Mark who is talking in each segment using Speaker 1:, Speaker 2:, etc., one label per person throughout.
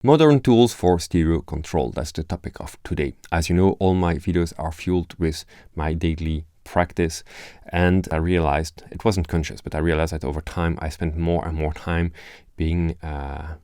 Speaker 1: Modern tools for stereo control, that's the topic of today. As you know, all my videos are fueled with my daily practice, and I realized, it wasn't conscious, but I realized that over time I spent more and more time being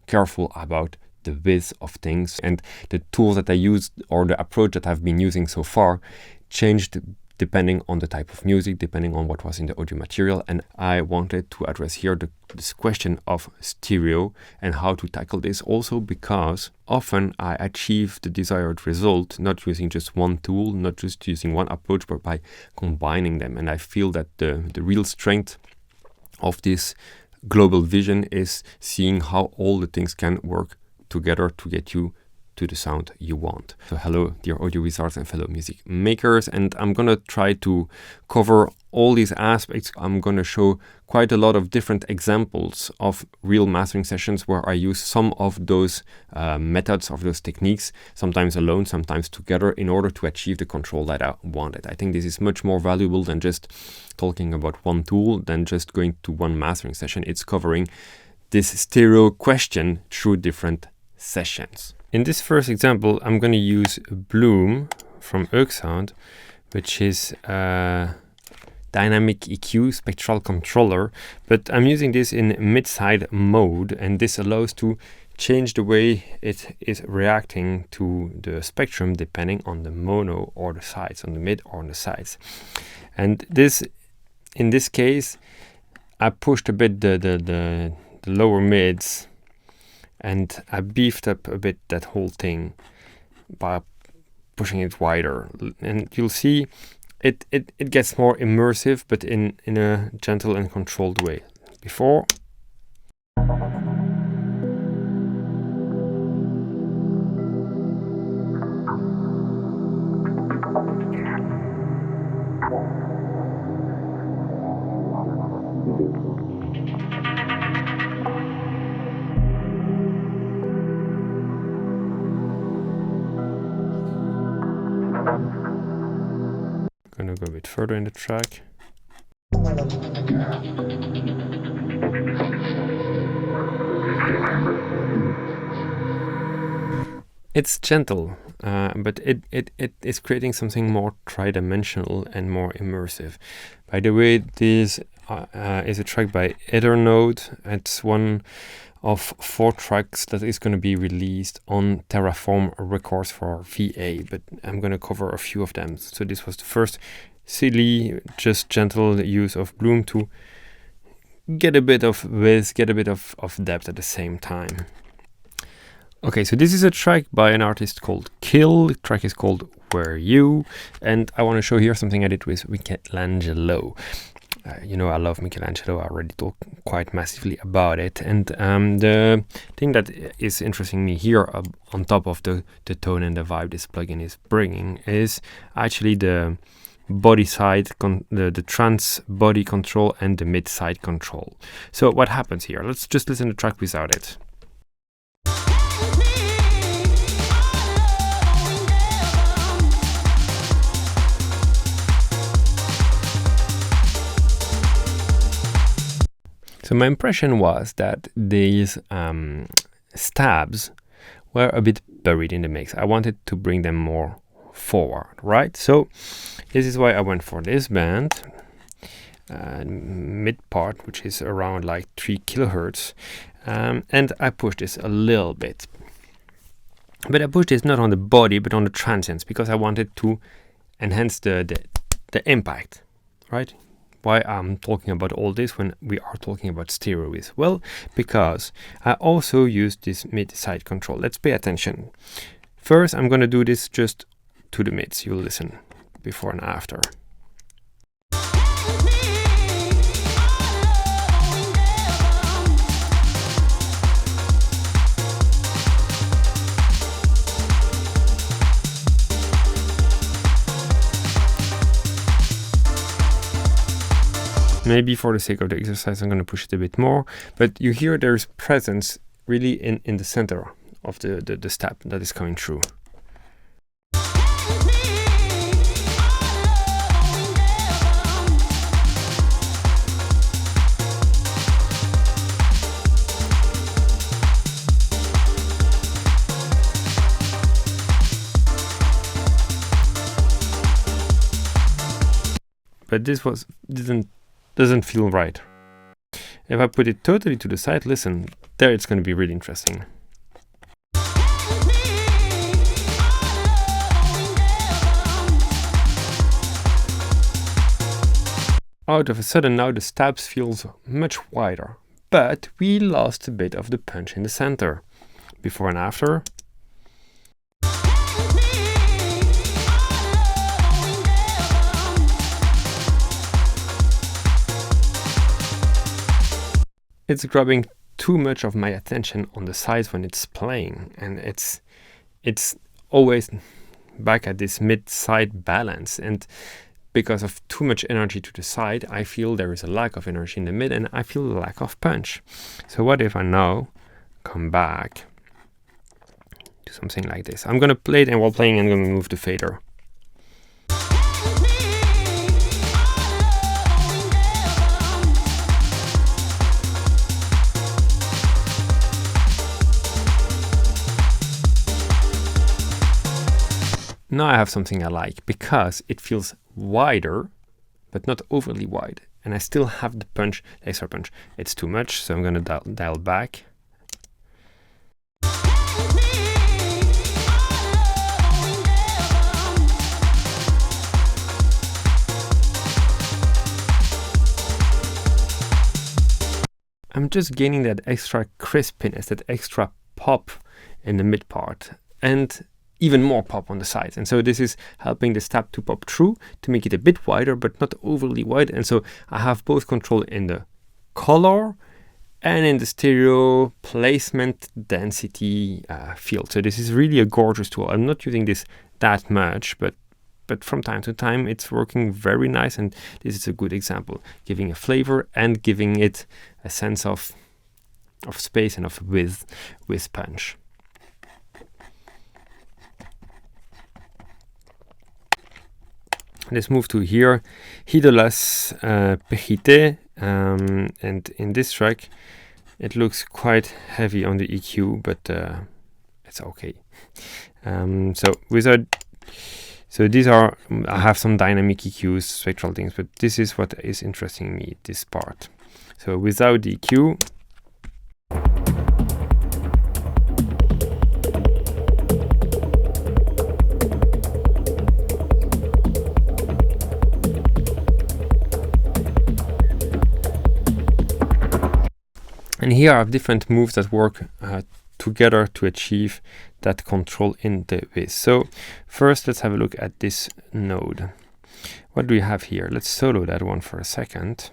Speaker 1: careful about the width of things, and the tools that I used or the approach that I've been using so far changed depending on the type of music, depending on what was in the audio material. And I wanted to address here this question of stereo and how to tackle this, also because often I achieve the desired result not using just one tool, not just using one approach, but by combining them. And I feel that the real strength of this global vision is seeing how all the things can work together to get you to the sound you want. So hello, dear audio wizards and fellow music makers, and I'm gonna try to cover all these aspects. I'm gonna show quite a lot of different examples of real mastering sessions where I use some of those methods, of those techniques, sometimes alone, sometimes together, in order to achieve the control that I wanted. I think this is much more valuable than just talking about one tool, than just going to one mastering session. It's covering this stereo question through different sessions. In this first example, I'm going to use Bloom from Oeksound, which is a dynamic EQ spectral controller, but I'm using this in mid-side mode, and this allows to change the way it is reacting to the spectrum depending on the mono or the sides, on the mid or on the sides. And this, in this case, I pushed a bit the lower mids, and I beefed up a bit that whole thing by pushing it wider. And you'll see it gets more immersive, but in a gentle and controlled way. Before. Gonna go a bit further in the track. It's gentle, but it is creating something more tridimensional and more immersive. By the way, this is a track by Eternode. It's one of 4 tracks that is going to be released on Terraform Records for VA, but I'm going to cover a few of them. So this was the first silly, just gentle use of Bloom to get a bit of width, get a bit of depth at the same time. Okay, so this is a track by an artist called Kill. The track is called Were You, and I want to show here something I did with Michelangelo. You know, I love Michelangelo. I already talked quite massively about it. And the thing that is interesting me here, on top of the tone and the vibe this plugin is bringing, is actually the body side, the trans body control and the mid side control. So what happens here? Let's just listen to the track without it. So my impression was that these stabs were a bit buried in the mix. I wanted to bring them more forward, right? So this is why I went for this band, mid part, which is around like 3 kilohertz, and I pushed this a little bit. But I pushed this not on the body, but on the transients, because I wanted to enhance the impact, right? Why I'm talking about all this when we are talking about stereo is? Well, because I also use this mid-side control. Let's pay attention. First, I'm going to do this just to the mids. You'll listen before and after. Maybe for the sake of the exercise, I'm going to push it a bit more. But you hear there's presence really in the center of the stab that is coming through. but this doesn't feel right. If I put it totally to the side, listen, there it's going to be really interesting. Out of a sudden now the stabs feels much wider, but we lost a bit of the punch in the center. Before and after. It's grabbing too much of my attention on the sides when it's playing, and it's always back at this mid-side balance, and because of too much energy to the side, I feel there is a lack of energy in the mid, and I feel a lack of punch. So what if I now come back to something like this? I'm gonna play it, and while playing I'm gonna move the fader. Now I have something I like, because it feels wider, but not overly wide. And I still have the punch, the extra punch. It's too much, so I'm going to dial back. I'm just gaining that extra crispiness, that extra pop in the mid part, and even more pop on the sides. And so this is helping the stab to pop through, to make it a bit wider, but not overly wide. And so I have both control in the color and in the stereo placement density field. So this is really a gorgeous tool. I'm not using this that much, but from time to time it's working very nice, and this is a good example, giving a flavor and giving it a sense of space and of width with punch. Let's move to here, Hidolas Pechite, and in this track it looks quite heavy on the EQ, but it's okay. So these are, I have some dynamic EQs, spectral things, but this is what is interesting me, this part. So without the EQ, and here I have different moves that work together to achieve that control in the Weiss. So first let's have a look at this node. What do we have here? Let's solo that one for a second.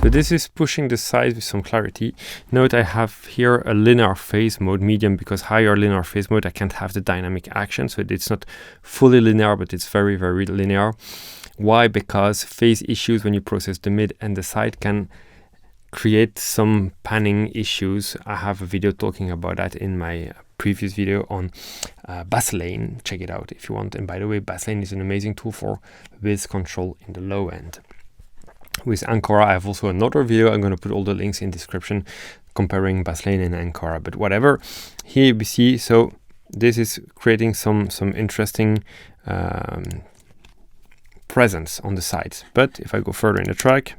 Speaker 1: So this is pushing the sides with some clarity. Note I have here a linear phase mode, medium, because higher linear phase mode I can't have the dynamic action, so it's not fully linear, but it's very, very linear. Why? Because phase issues when you process the mid and the side can create some panning issues. I have a video talking about that in my previous video on Basslane. Check it out if you want. And by the way, Basslane is an amazing tool for Weiss control in the low end. With Ancora, I have also another video. I'm going to put all the links in the description comparing Basslane and Ancora, but whatever. Here we see, so this is creating some interesting presence on the sides. But if I go further in the track,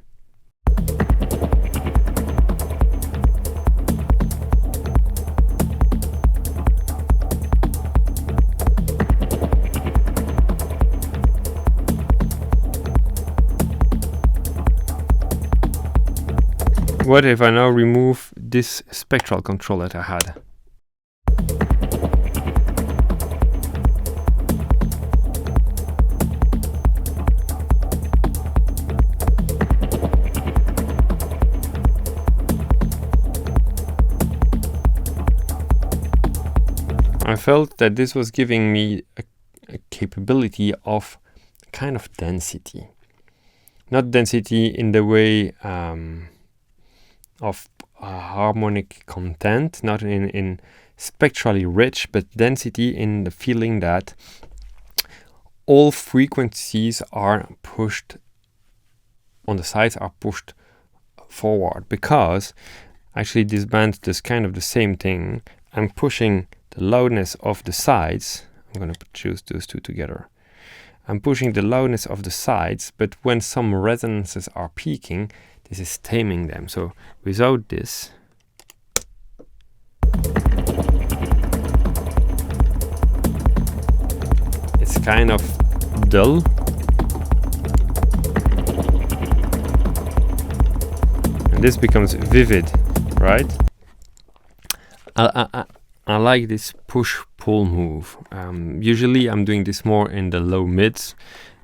Speaker 1: what if I now remove this spectral control that I had? I felt that this was giving me a capability of kind of density. Not density in the way of harmonic content, not in spectrally rich, but density in the feeling that all frequencies are pushed on the sides, are pushed forward, because actually this band does kind of the same thing. I'm pushing the loudness of the sides. I'm going to choose those two together. I'm pushing the loudness of the sides, but when some resonances are peaking, this is taming them. So without this, it's kind of dull. And this becomes vivid, right? I like this push-pull move. Usually I'm doing this more in the low mids,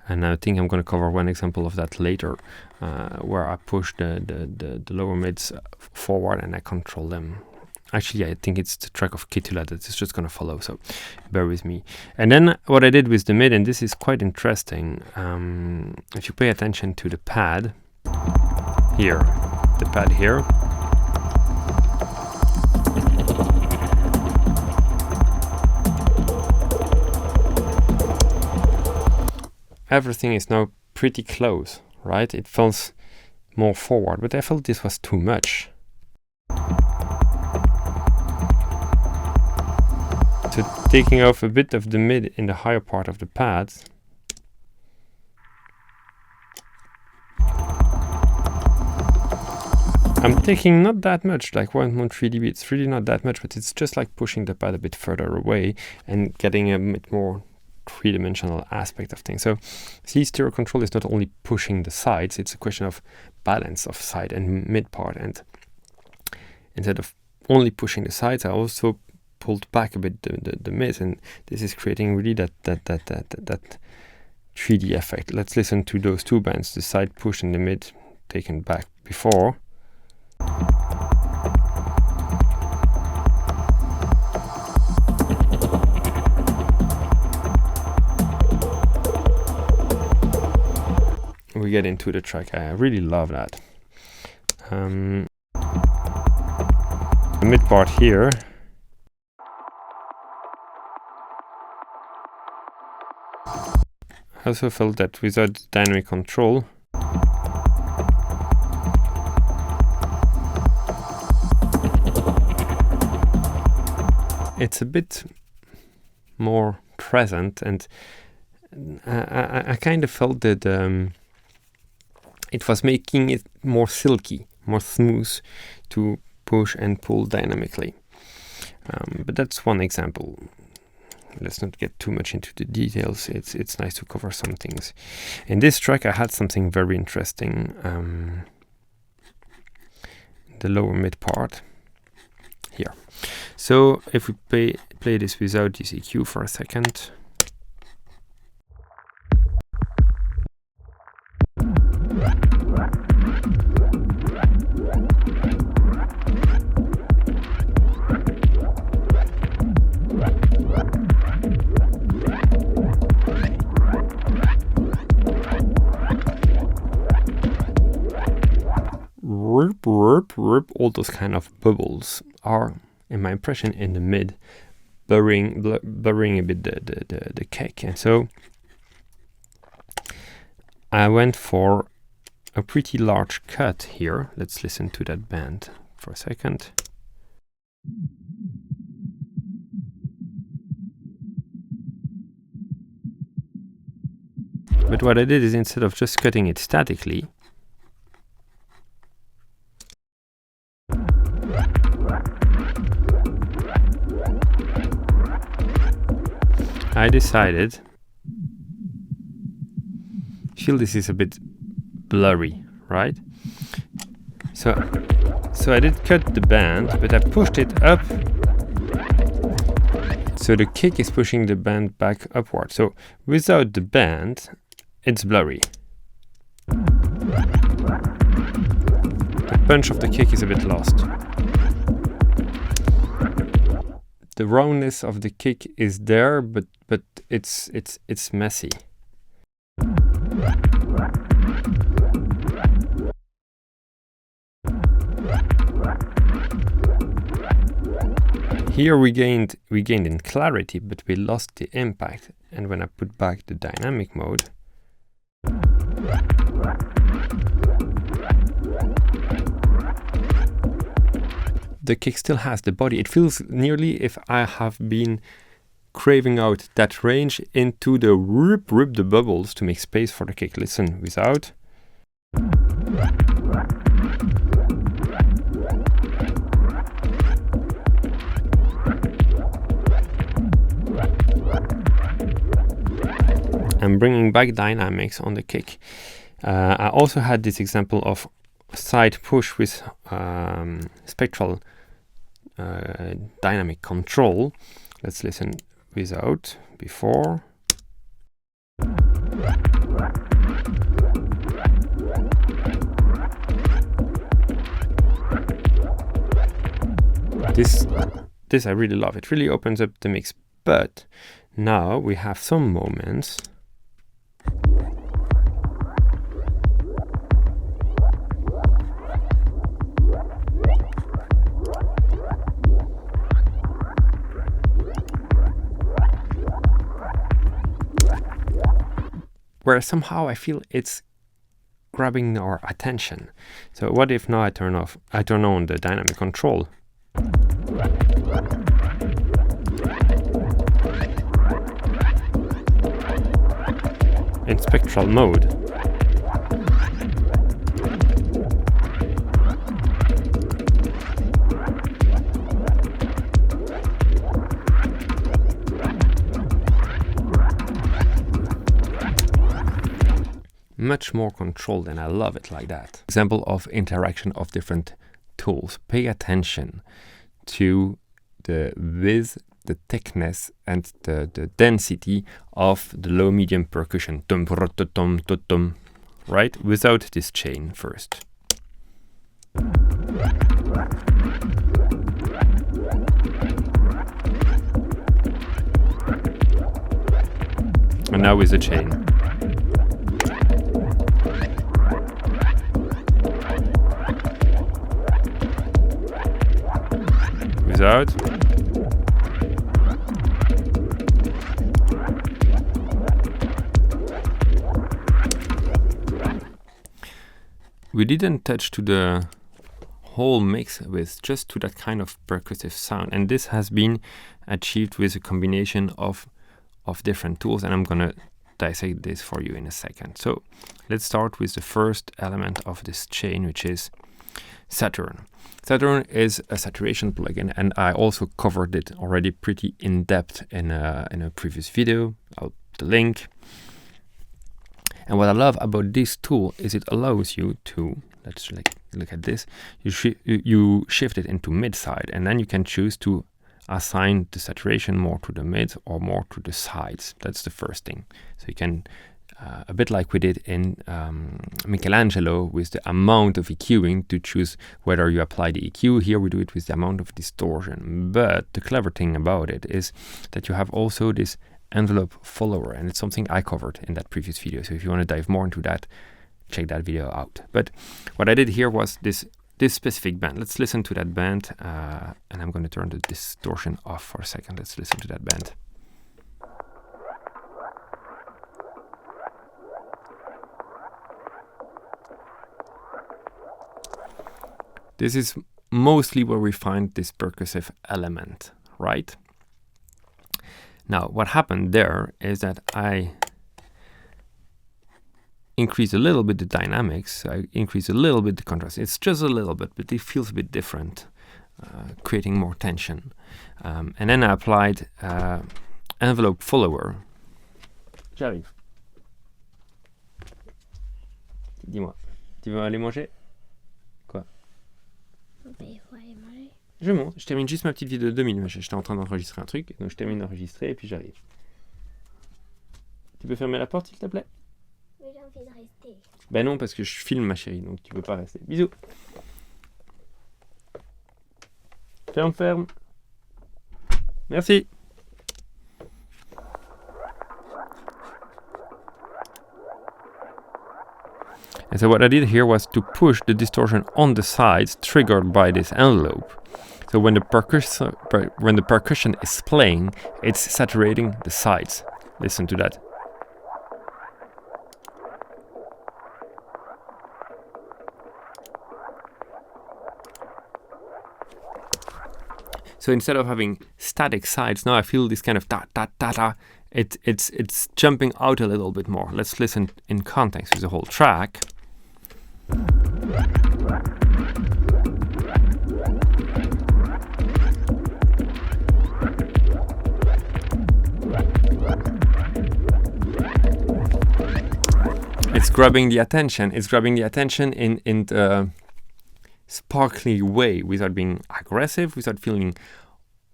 Speaker 1: and I think I'm going to cover one example of that later, where I push the lower mids forward and I control them. Actually, I think it's the track of Kitula that is just going to follow, so bear with me. And then what I did with the mid, and this is quite interesting, if you pay attention to the pad here, everything is now pretty close, right? It feels more forward, but I felt this was too much. So taking off a bit of the mid in the higher part of the pad, I'm taking not that much, like 1.3 dB. It's really not that much, but it's just like pushing the pad a bit further away and getting a bit more three-dimensional aspect of things. So see, stereo control is not only pushing the sides, it's a question of balance of side and mid part. And instead of only pushing the sides, I also pulled back a bit the mid, and this is creating really that 3D effect. Let's listen to those two bands, the side push and the mid taken back before. We get into the track. I really love that. The mid part here, I also felt that without dynamic control, it's a bit more present, and I kind of felt that it was making it more silky, more smooth to push and pull dynamically. But that's one example. Let's not get too much into the details. It's nice to cover some things. In this track I had something very interesting. The lower mid part here. So if we play this without this EQ for a second. All those kind of bubbles are, in my impression, in the mid, blurring a bit the cake. And so I went for a pretty large cut here. Let's listen to that band for a second. But what I did is, instead of just cutting it statically, I decided, feel this is a bit blurry, right? So I did cut the band, but I pushed it up. So the kick is pushing the band back upward. So without the band, it's blurry. The punch of the kick is a bit lost. The roundness of the kick is there, but it's messy. Here we gained in clarity, but we lost the impact. And when I put back the dynamic mode, the kick still has the body. It feels nearly if I have been craving out that range into the rip the bubbles to make space for the kick. Listen, without. I'm bringing back dynamics on the kick. I also had this example of side push with spectral dynamic control. Let's listen without, before. This I really love. It really opens up the mix. But now we have some moments where somehow I feel it's grabbing our attention. So what if now I turn on the dynamic control? In spectral mode. Much more controlled, and I love it like that. Example of interaction of different tools. Pay attention to the width, the thickness, and the density of the low medium percussion. Right? Without this chain first. And now with the chain. Without. We didn't touch to the whole mix with just to that kind of percussive sound, and this has been achieved with a combination of different tools, and I'm gonna dissect this for you in a second. So let's start with the first element of this chain, which is Saturn. Saturn is a saturation plugin, and I also covered it already pretty in depth in a previous video. I'll put the link. And what I love about this tool is it allows you to, let's look at this, you shift it into mid side, and then you can choose to assign the saturation more to the mid or more to the sides. That's the first thing. So you can, a bit like we did in Michelangelo with the amount of EQing, to choose whether you apply the EQ. Here we do it with the amount of distortion. But the clever thing about it is that you have also this envelope follower, and it's something I covered in that previous video. So if you want to dive more into that, check that video out. But what I did here was this specific band. Let's listen to that band, and I'm going to turn the distortion off for a second. Let's listen to that band. This is mostly where we find this percussive element, right? Now, what happened there is that I increase a little bit the dynamics, I increase a little bit the contrast. It's just a little bit, but it feels a bit different, creating more tension. And then I applied envelope follower. J'arrive. Dis-moi, tu veux aller manger? Quoi?
Speaker 2: Il faut aller manger.
Speaker 1: Je monte, je termine juste ma petite vidéo de 2 minutes. J'étais en train d'enregistrer un truc, donc je termine d'enregistrer et puis j'arrive. Tu peux fermer la porte, s'il te plaît?
Speaker 2: Mais j'ai envie de rester.
Speaker 1: Ben non, parce que je filme, ma chérie, donc tu peux pas rester. Bisous. Ferme. Merci. And so what I did here was to push the distortion on the sides, triggered by this envelope. So when the percussion is playing, it's saturating the sides. Listen to that. So instead of having static sides, now I feel this kind of ta ta ta ta. It's jumping out a little bit more. Let's listen in context with the whole track. It's grabbing the attention. It's grabbing the attention in the sparkly way, without being aggressive, without feeling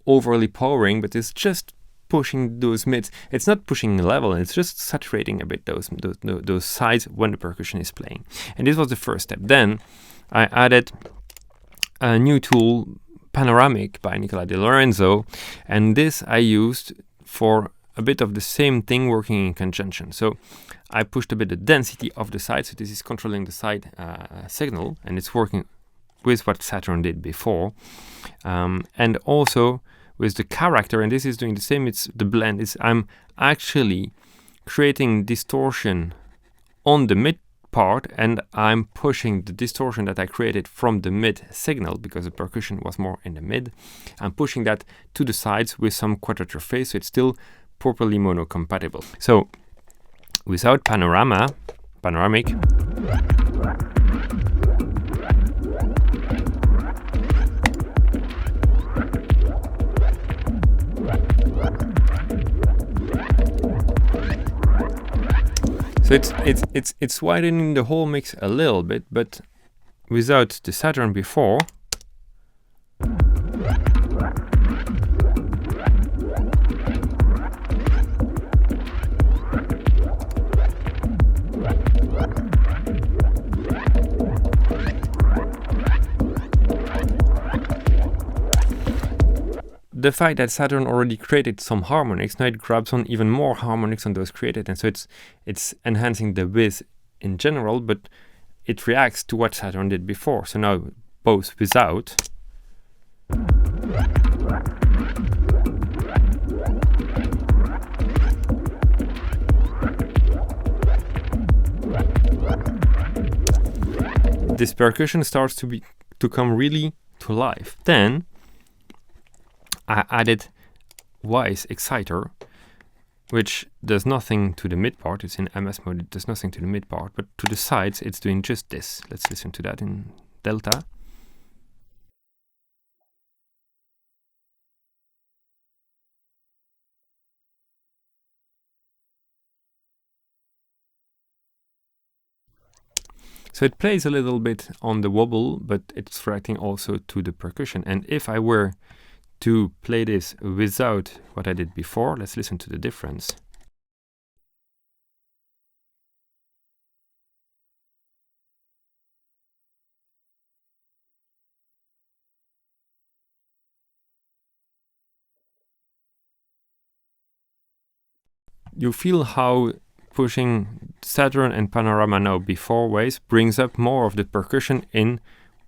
Speaker 1: overly powering, but it's just pushing those mids. It's not pushing level, it's just saturating a bit those sides when the percussion is playing. And this was the first step. Then I added a new tool, Panoramic by Nicola De Lorenzo, and this I used for a bit of the same thing, working in conjunction. So I pushed a bit the density of the side, so this is controlling the side signal, and it's working with what Saturn did before, and also with the character, and this is doing the same. It's the blend. I'm actually creating distortion on the mid part, and I'm pushing the distortion that I created from the mid signal, because the percussion was more in the mid. I'm pushing that to the sides with some quadrature phase, so it's still properly mono compatible. So without panoramic, so it's widening the whole mix a little bit, but without the Saturn before, the fact that Saturn already created some harmonics, now it grabs on even more harmonics on those created, and so it's enhancing the width in general, but it reacts to what Saturn did before. So now both without this percussion starts to come really to life. Then I added Weiss Exciter, which does nothing to the mid part. It's in MS mode, it does nothing to the mid part, but to the sides it's doing just this. Let's listen to that in delta. So it plays a little bit on the wobble, but it's reacting also to the percussion. And if I were to play this without what I did before, let's listen to the difference. You feel how pushing Saturn and Panorama now before Weiss brings up more of the percussion in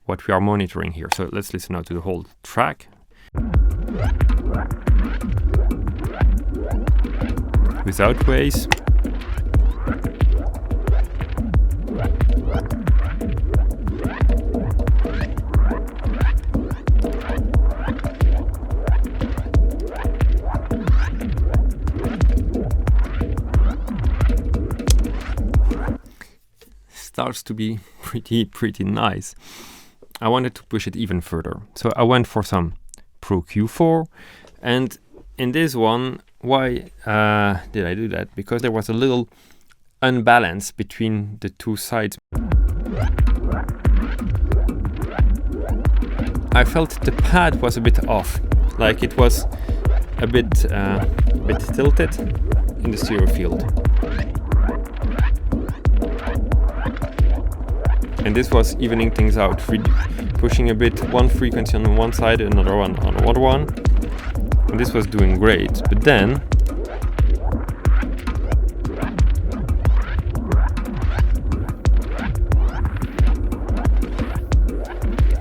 Speaker 1: what we are monitoring here. So let's listen now to the whole track. Without Weiss. Starts to be pretty nice. I wanted to push it even further, so I went for some Pro Q4, and in this one, why did I do that? Because there was a little unbalance between the two sides. I felt the pad was a bit off, like it was a bit tilted in the stereo field. And this was evening things out, pushing a bit one frequency on one side, another one on the other one. And this was doing great. But then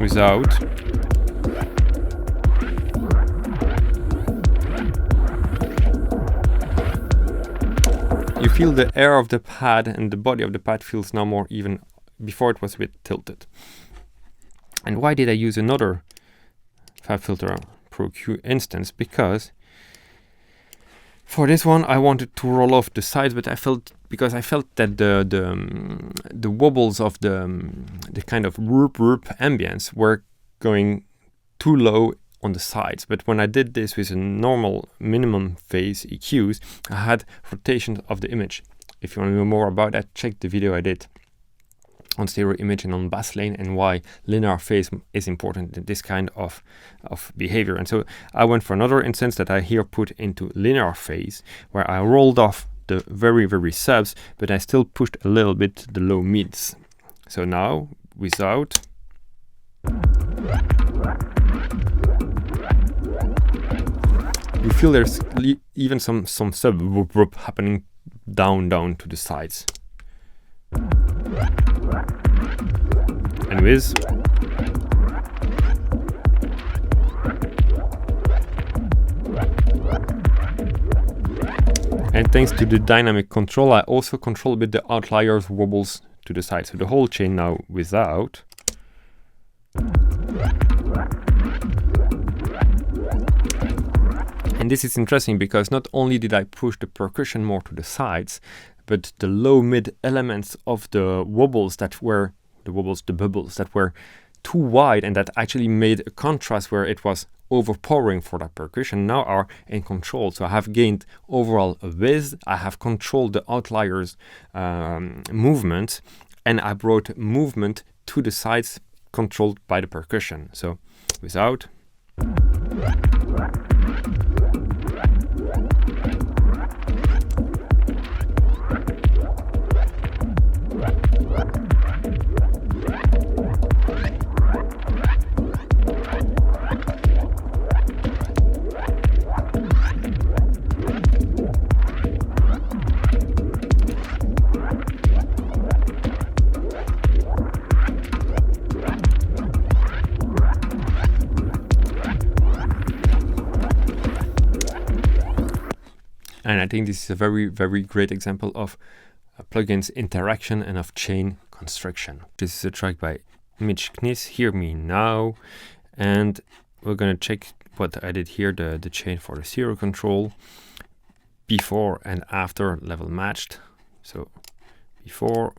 Speaker 1: without feel the air of the pad and the body of the pad feels now more even. Before it was a bit tilted. And why did I use another FabFilter Pro Q instance? Because for this one I wanted to roll off the sides, but I felt that the wobbles of the kind of whoop ambience were going too low on the sides. But when I did this with a normal minimum phase EQs, I had rotation of the image. If you want to know more about that, check the video I did on stereo imaging on bass lane and why linear phase is important in this kind of behavior. And so I went for another instance that I here put into linear phase, where I rolled off the very subs, but I still pushed a little bit the low mids. So now without, you feel there's even some sub whoop happening down to the sides. And with and thanks to the dynamic control, I also control a bit the outliers wobbles to the side. So the whole chain now without. And this is interesting because not only did I push the percussion more to the sides, but the low mid elements of the wobbles that were the bubbles that were too wide and that actually made a contrast where it was overpowering for that percussion now are in control. So I have gained overall a width, I have controlled the outliers movement, and I brought movement to the sides controlled by the percussion. So without. And I think this is a very great example of plugins interaction and of chain construction. This is a track by Mitch Kniss, Hear Me Now. And we're gonna check what I did here, the chain for the stereo control. Before and after level matched. So before.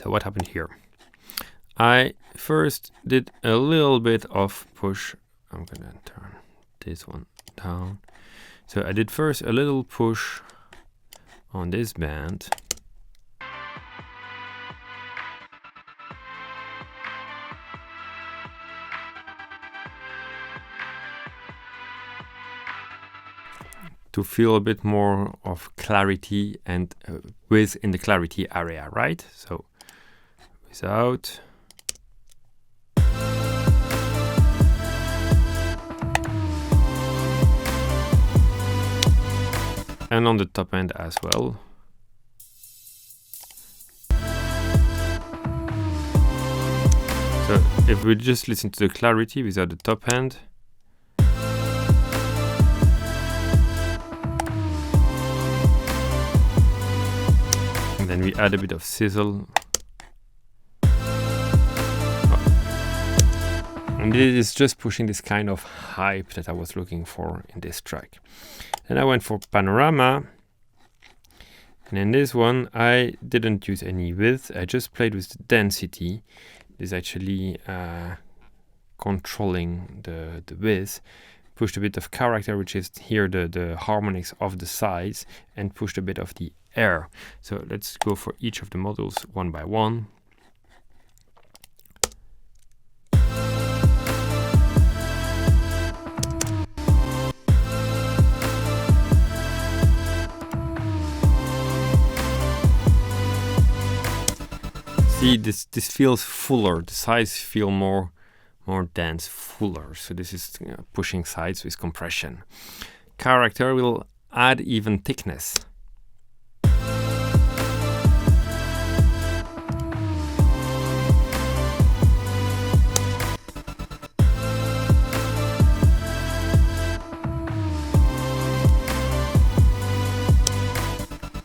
Speaker 1: So what happened here? I first did a little bit of push. I'm gonna turn this one down. So I did first a little push on this band. To feel a bit more of clarity and width in the clarity area, right? So without. And on the top end as well. So if we just listen to the clarity without the top end. And then we add a bit of sizzle. And this is just pushing this kind of hype that I was looking for in this track. Then I went for Panorama. And in this one, I didn't use any width. I just played with the density. This is actually controlling the width. Pushed a bit of character, which is here the harmonics of the sides, and pushed a bit of the air. So let's go for each of the modules one by one. See, this feels fuller. The sides feel more dense, fuller. So this is pushing sides with compression. Character will add even thickness.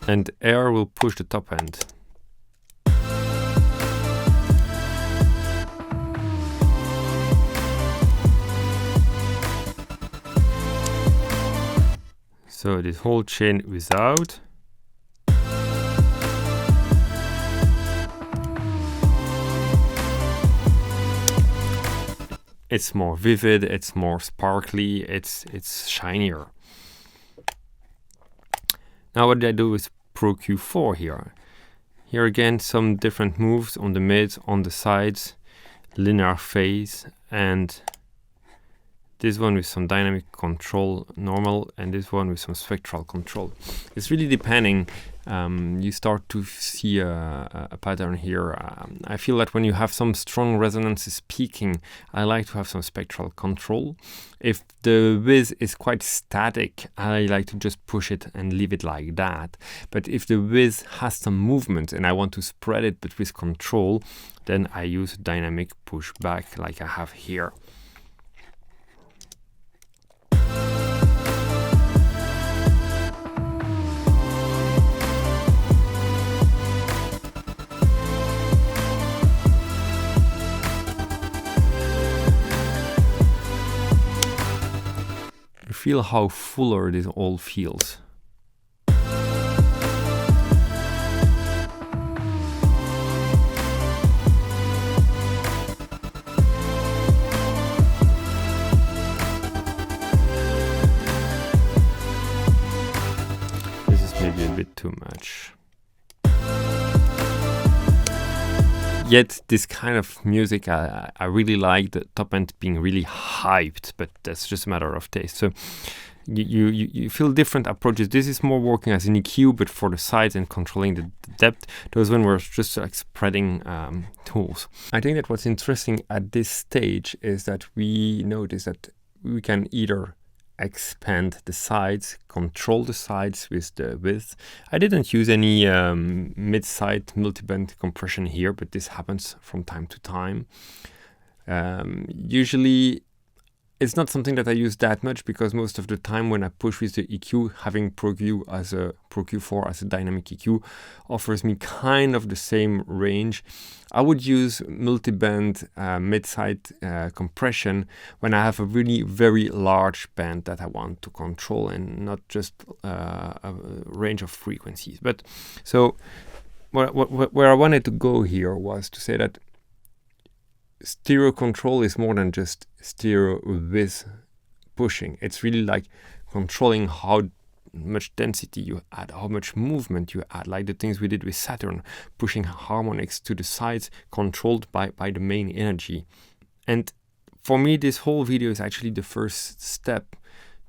Speaker 1: And air will push the top end. So this whole chain without. It's more vivid, it's more sparkly, it's shinier. Now what did I do with Pro Q4 here? Here again some different moves on the mids, on the sides, linear phase, and this one with some dynamic control normal, and this one with some spectral control. It's really depending. You start to see a pattern here. I feel that when you have some strong resonances peaking, I like to have some spectral control. If the width is quite static, I like to just push it and leave it like that. But if the width has some movement and I want to spread it but with control, then I use dynamic pushback like I have here. Feel how fuller this all feels. This is maybe a bit too much. Yet this kind of music, I really like the top end being really hyped, but that's just a matter of taste. So you feel different approaches. This is more working as an EQ, but for the sides and controlling the depth. Those one were just like spreading tools. I think that what's interesting at this stage is that we notice that we can either expand the sides, control the sides with the width. I didn't use any mid-side multiband compression here, but this happens from time to time. Usually it's not something that I use that much, because most of the time when I push with the EQ, having Pro Q4 as a dynamic EQ offers me kind of the same range. I would use multiband mid-side compression when I have a really very large band that I want to control, and not just a range of frequencies. But so where I wanted to go here was to say that stereo control is more than just stereo with pushing. It's really like controlling how much density you add, how much movement you add, like the things we did with Saturn, pushing harmonics to the sides, controlled by the main energy. And for me, this whole video is actually the first step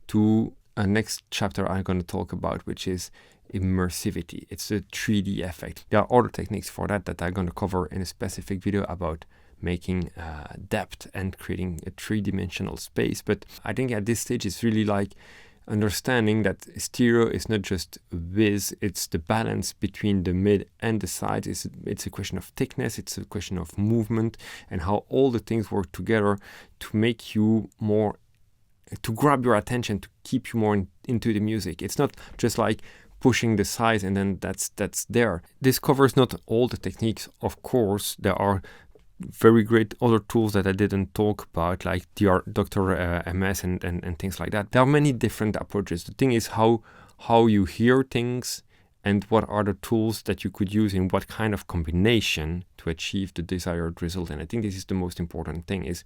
Speaker 1: to a next chapter I'm going to talk about, which is immersivity. It's a 3D effect. There are other techniques for that I'm going to cover in a specific video about making depth and creating a three-dimensional space. But I think at this stage it's really like understanding that stereo is not just width, it's the balance between the mid and the sides. It's a question of thickness, it's a question of movement, and how all the things work together to make you more, to grab your attention, to keep you more into the music. It's not just like pushing the sides and then that's there. This covers not all the techniques, of course. There are very great other tools that I didn't talk about, like Dr. MS and things like that. There are many different approaches. The thing is how you hear things and what are the tools that you could use in what kind of combination to achieve the desired result. And I think this is the most important thing, is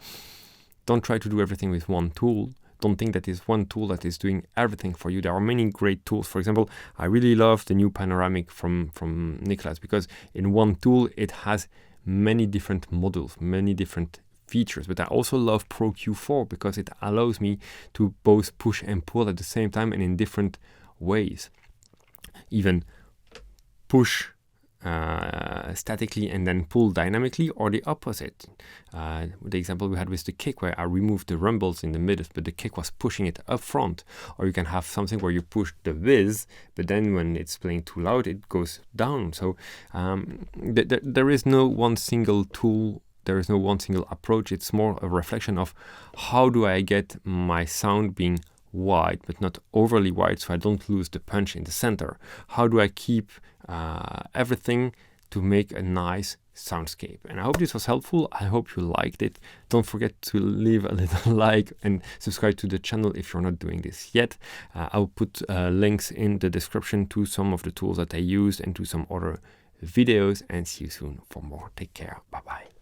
Speaker 1: don't try to do everything with one tool. Don't think that is one tool that is doing everything for you. There are many great tools. For example, I really love the new Panoramic from Nicholas, because in one tool it has many different modules, many different features. But I also love Pro Q4 because it allows me to both push and pull at the same time and in different ways. Even push statically and then pull dynamically, or the opposite. The example we had with the kick, where I removed the rumbles in the middle, but the kick was pushing it up front. Or you can have something where you push the whiz, but then when it's playing too loud, it goes down. So there is no one single tool. There is no one single approach. It's more a reflection of how do I get my sound being wide, but not overly wide, so I don't lose the punch in the center. How do I keep everything to make a nice soundscape? And I hope this was helpful. I hope you liked it. Don't forget to leave a little like and subscribe to the channel if you're not doing this yet. I'll put links in the description to some of the tools that I used and to some other videos, and see you soon for more. Take care. Bye bye.